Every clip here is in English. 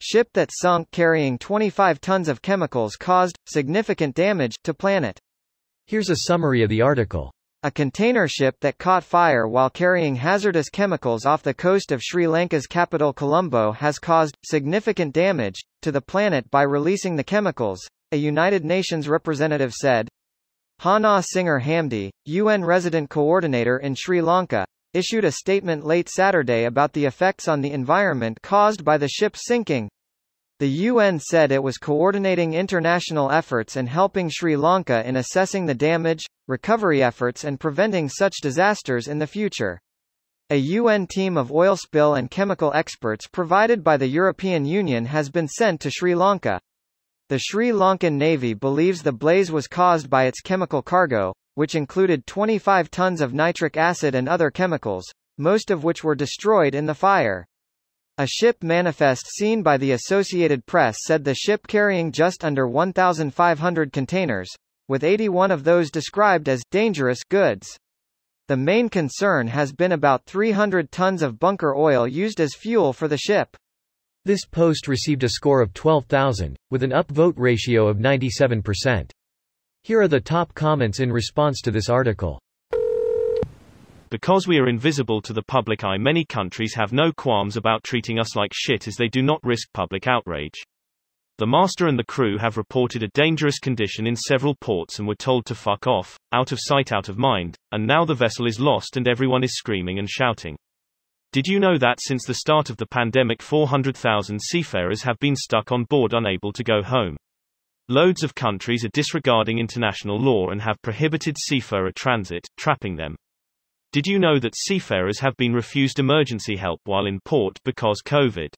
Ship that sunk carrying 25 tons of chemicals caused significant damage to planet. Here's a summary of the article. A container ship that caught fire while carrying hazardous chemicals off the coast of Sri Lanka's capital Colombo has caused significant damage to the planet by releasing the chemicals, a United Nations representative said. Hana Singer Hamdi, UN resident coordinator in Sri Lanka, issued a statement late Saturday about the effects on the environment caused by the ship sinking. The UN said it was coordinating international efforts and helping Sri Lanka in assessing the damage, recovery efforts and preventing such disasters in the future. A UN team of oil spill and chemical experts provided by the European Union has been sent to Sri Lanka. The Sri Lankan Navy believes the blaze was caused by its chemical cargo, which included 25 tons of nitric acid and other chemicals, most of which were destroyed in the fire. A ship manifest seen by the Associated Press said the ship carrying just under 1,500 containers, with 81 of those described as dangerous goods. The main concern has been about 300 tons of bunker oil used as fuel for the ship. This post received a score of 12,000, with an upvote ratio of 97%. Here are the top comments in response to this article. Because we are invisible to the public eye, many countries have no qualms about treating us like shit as they do not risk public outrage. The master and the crew have reported a dangerous condition in several ports and were told to fuck off, out of sight out of mind, and now the vessel is lost and everyone is screaming and shouting. Did you know that since the start of the pandemic 400,000 seafarers have been stuck on board unable to go home? Loads of countries are disregarding international law and have prohibited seafarer transit, trapping them. Did you know that seafarers have been refused emergency help while in port because COVID?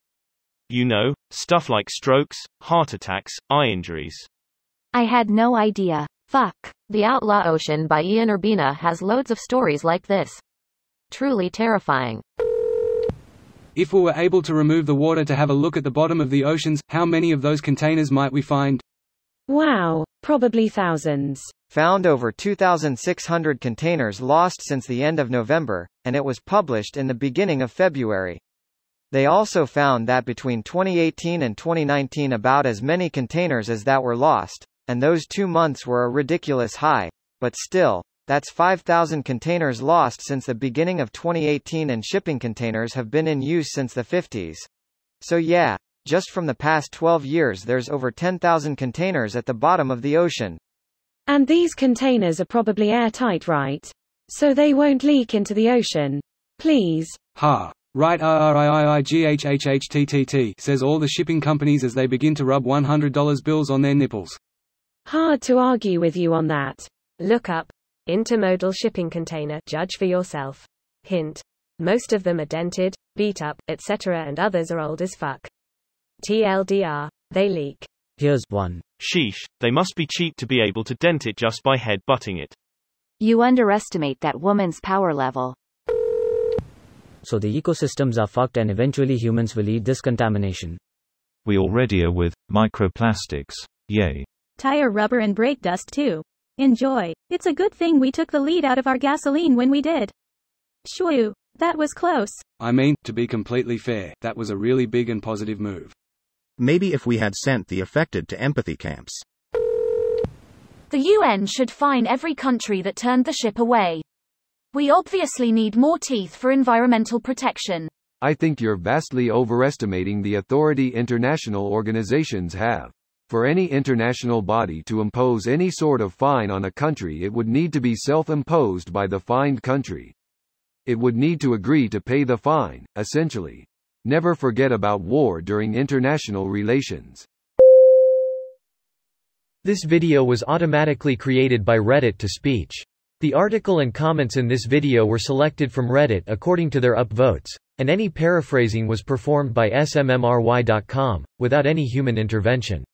You know, stuff like strokes, heart attacks, eye injuries. I had no idea. Fuck. The Outlaw Ocean by Ian Urbina has loads of stories like this. Truly terrifying. If we were able to remove the water to have a look at the bottom of the oceans, how many of those containers might we find? Wow, probably thousands. Found over 2,600 containers lost since the end of November, and it was published in the beginning of February. They also found that between 2018 and 2019 about as many containers as that were lost, and those 2 months were a ridiculous high, but still, that's 5,000 containers lost since the beginning of 2018 and shipping containers have been in use since the 50s. So yeah, just from the past 12 years there's over 10,000 containers at the bottom of the ocean. And these containers are probably airtight, right? So they won't leak into the ocean. Please. Ha. Right RRIIIGHHHTTT says all the shipping companies as they begin to rub $100 bills on their nipples. Hard to argue with you on that. Look up. Intermodal shipping container, judge for yourself. Hint. Most of them are dented, beat up, etc. and others are old as fuck. TLDR. They leak. Here's one. Sheesh, they must be cheap to be able to dent it just by head-butting it. You underestimate that woman's power level. So the ecosystems are fucked and eventually humans will eat this contamination. We already are with microplastics. Yay. Tire rubber and brake dust too. Enjoy. It's a good thing we took the lead out of our gasoline when we did. Shoo, that was close. I mean, to be completely fair, that was a really big and positive move. Maybe if we had sent the affected to empathy camps. The UN should fine every country that turned the ship away. We obviously need more teeth for environmental protection. I think you're vastly overestimating the authority international organizations have. For any international body to impose any sort of fine on a country, it would need to be self-imposed by the fined country. It would need to agree to pay the fine, essentially. Never forget about war during international relations. This video was automatically created by Reddit to speech. The article and comments in this video were selected from Reddit according to their upvotes, and any paraphrasing was performed by smmry.com, without any human intervention.